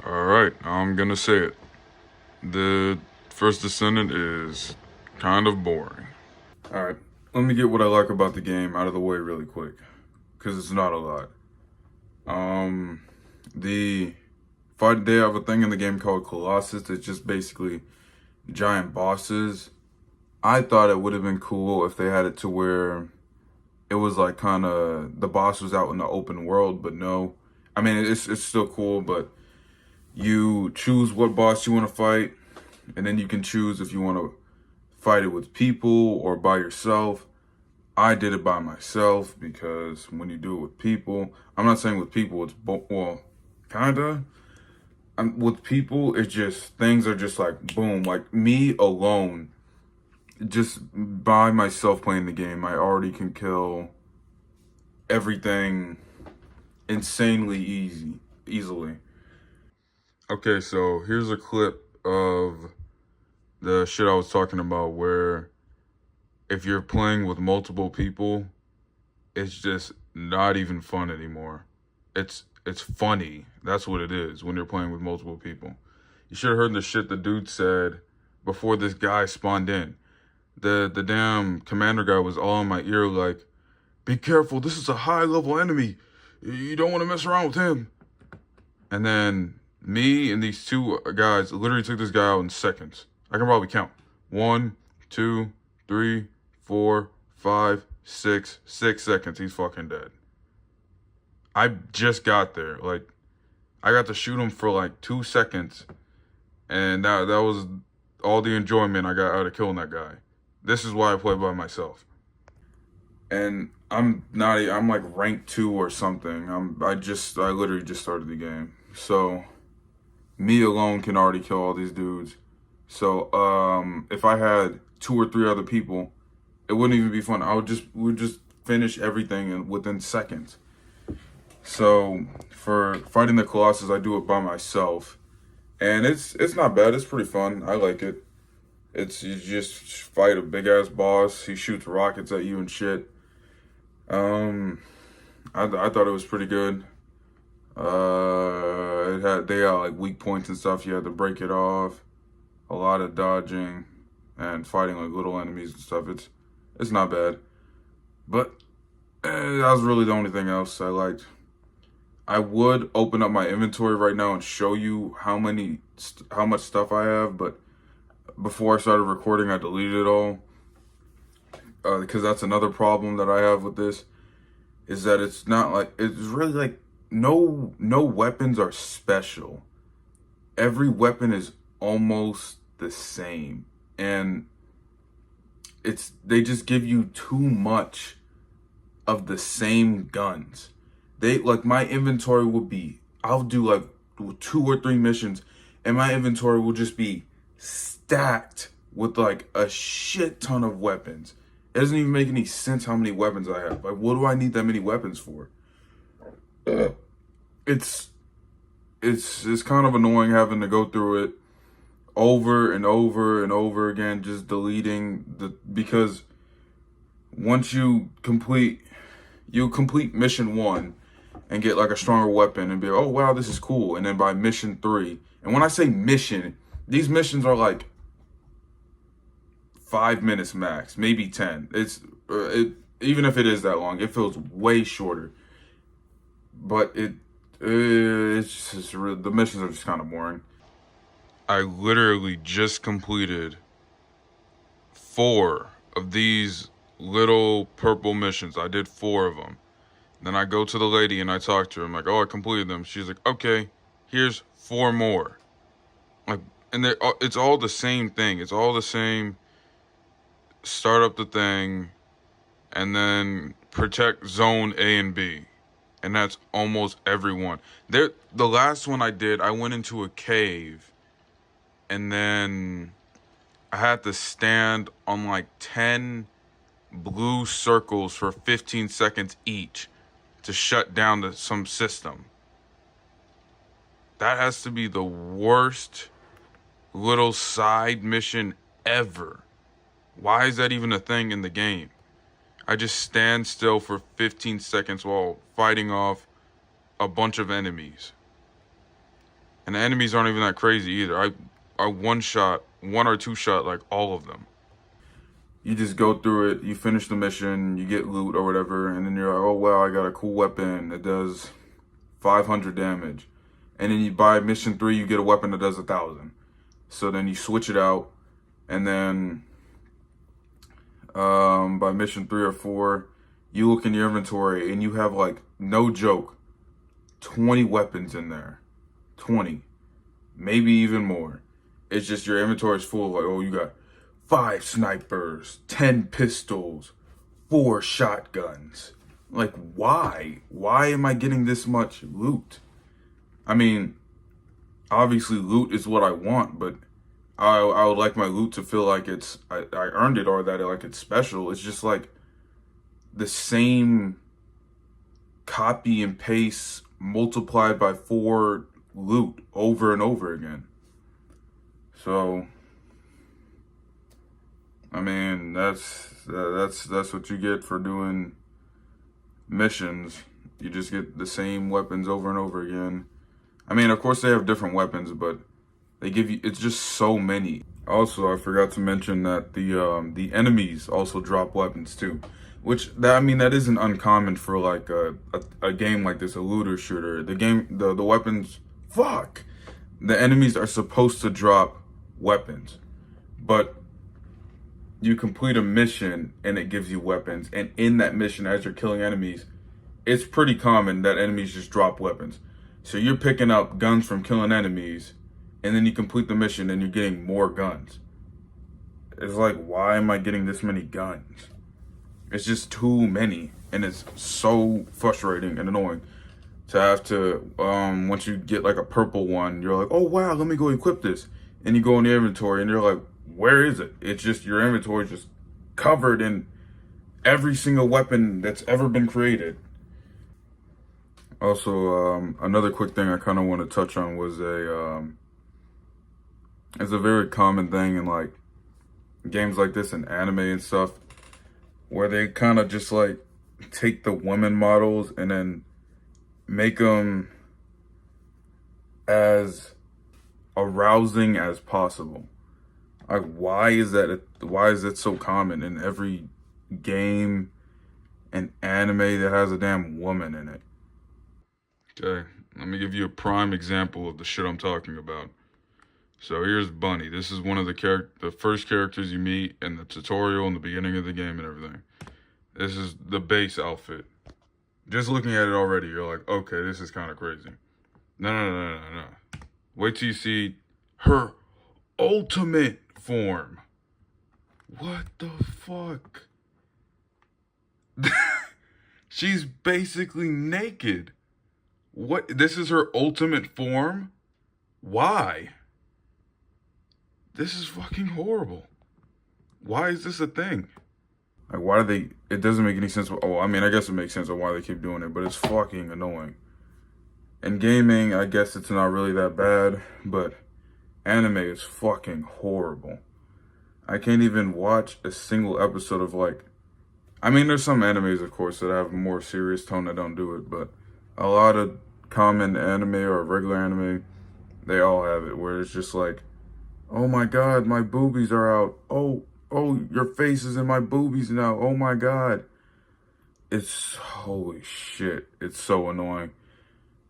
Alright, I'm gonna say it. The first Descendant is kind of boring. Alright, let me get what I like about the game out of the way really quick. Because it's not a lot. The fight, they have a thing in the game called Colossus. It's just basically giant bosses. I thought it would have been cool if they had it to where it was like kind of the boss was out in the open world, but no. I mean, it's still cool, but you choose what boss you want to fight, and then you can choose if you want to fight it with people or by yourself. I did it by myself because when you do it with people, I'm not saying with people it's well, kinda. With people, it's just things are just like boom, like me alone, just by myself playing the game, I already can kill everything insanely easily. Okay, so here's a clip of the shit I was talking about where if you're playing with multiple people, it's just not even fun anymore. It's funny. That's what it is when you're playing with multiple people. You should have heard the shit the dude said before this guy spawned in. The damn commander guy was all in my ear like, "Be careful, this is a high level enemy. You don't want to mess around with him." And then me and these two guys literally took this guy out in seconds. I can probably count. 1, 2, 3, 4, 5, 6. 6 seconds, he's fucking dead. I just got there. Like, I got to shoot him for like 2 seconds. And that was all the enjoyment I got out of killing that guy. This is why I play by myself. And I'm like rank 2 or something. I literally just started the game. So me alone can already kill all these dudes. So if I had 2 or 3 other people, it wouldn't even be fun. We'd just finish everything within seconds. So for fighting the Colossus, I do it by myself, and it's not bad. It's pretty fun. I like it. You just fight a big ass boss. He shoots rockets at you and shit. I thought it was pretty good. They had like weak points and stuff. You had to break it off. A lot of dodging and fighting like little enemies and stuff. It's not bad, but that was really the only thing else I liked. I would open up my inventory right now and show you how much stuff I have, but before I started recording, I deleted it all because that's another problem that I have with this is that it's not like it's really like no weapons are special. Every weapon is almost the same, and they just give you too much of the same guns. They like my inventory will be, I'll do like 2 or 3 missions and my inventory will just be stacked with like a shit ton of weapons. It doesn't even make any sense how many weapons I have. Like, what do I need that many weapons for? It's kind of annoying having to go through it over and over and over again, just deleting because once you complete mission 1 and get like a stronger weapon and be like, oh wow, this is cool. And then by mission 3, and when I say mission, these missions are like 5 minutes max, maybe 10. Even if it is that long, it feels way shorter. But it's just the missions are just kind of boring. I literally just completed 4 of these little purple missions. I did 4 of them. Then I go to the lady and I talk to her. I'm like, oh, I completed them. She's like, okay, here's 4 more. Like, and it's all the same thing. It's all the same. Start up the thing, and then protect zone A and B, and that's almost everyone. The last one I did, I went into a cave, and then I had to stand on like 10 blue circles for 15 seconds each to shut down some system. That has to be the worst little side mission ever. Why is that even a thing in the game? I just stand still for 15 seconds while fighting off a bunch of enemies. And the enemies aren't even that crazy either. I one or two shot like all of them. You just go through it, you finish the mission, you get loot or whatever, and then you're like, oh wow, I got a cool weapon that does 500 damage. And then you buy mission 3, you get a weapon that does 1,000. So then you switch it out, and then by mission 3 or 4, you look in your inventory and you have, like, no joke, 20 weapons in there. 20. Maybe even more. It's just your inventory is full of, like, oh, you got 5 snipers, 10 pistols, 4 shotguns. Like, why? Why am I getting this much loot? I mean, obviously loot is what I want, but I would like my loot to feel like I earned it, or that like it's special. It's just like the same copy and paste multiplied by 4 loot over and over again. So I mean, that's what you get for doing missions. You just get the same weapons over and over again. I mean, of course they have different weapons, but they give you, it's just so many. Also, I forgot to mention that the enemies also drop weapons too, which that isn't uncommon for like a game like this, a looter shooter. The weapons, fuck, the enemies are supposed to drop weapons, but you complete a mission and it gives you weapons, and in that mission, as you're killing enemies, it's pretty common that enemies just drop weapons. So you're picking up guns from killing enemies, and then you complete the mission and you're getting more guns. It's like, why am I getting this many guns? It's just too many, and it's so frustrating and annoying to have to, once you get like a purple one, you're like, oh wow, let me go equip this. And you go in the inventory and you're like, where is it? It's just, your inventory is just covered in every single weapon that's ever been created. Also, another quick thing I kind of want to touch on was it's a very common thing in like games like this and anime and stuff, where they kind of just like take the women models and then make them as arousing as possible. Like, why is that so common in every game and anime that has a damn woman in it? Okay, let me give you a prime example of the shit I'm talking about. So here's Bunny. This is one of the first characters you meet in the tutorial in the beginning of the game and everything. This is the base outfit. Just looking at it already, you're like, okay, this is kind of crazy. No. Wait till you see her ultimate form. What the fuck? She's basically naked. What? This is her ultimate form? Why? This is fucking horrible. Why is this a thing? Like, why do they... It doesn't make any sense. Oh, I mean, I guess it makes sense of why they keep doing it, but it's fucking annoying. In gaming, I guess it's not really that bad, but anime is fucking horrible. I can't even watch a single episode of, like... I mean, there's some animes, of course, that have a more serious tone that don't do it, but a lot of common anime or regular anime, they all have it, where it's just like, oh my god, my boobies are out. Oh, your face is in my boobies now. Oh my god. It's, holy shit. It's so annoying.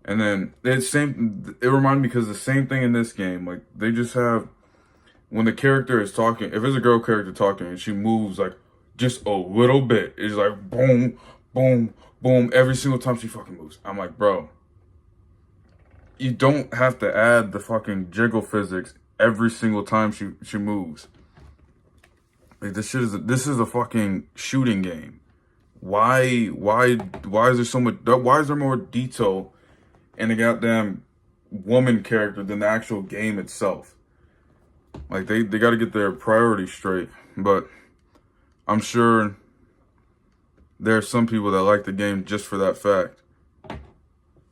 And then it reminded me, because the same thing in this game, like, they just have, when the character is talking, if it's a girl character talking and she moves like just a little bit, it's like boom, boom, boom, every single time she fucking moves. I'm like, bro, you don't have to add the fucking jiggle physics every single time she moves. Like, this is a fucking shooting game. Why is there so much, why is there more detail in the goddamn woman character than the actual game itself? Like, they got to get their priorities straight. But I'm sure there are some people that like the game just for that fact.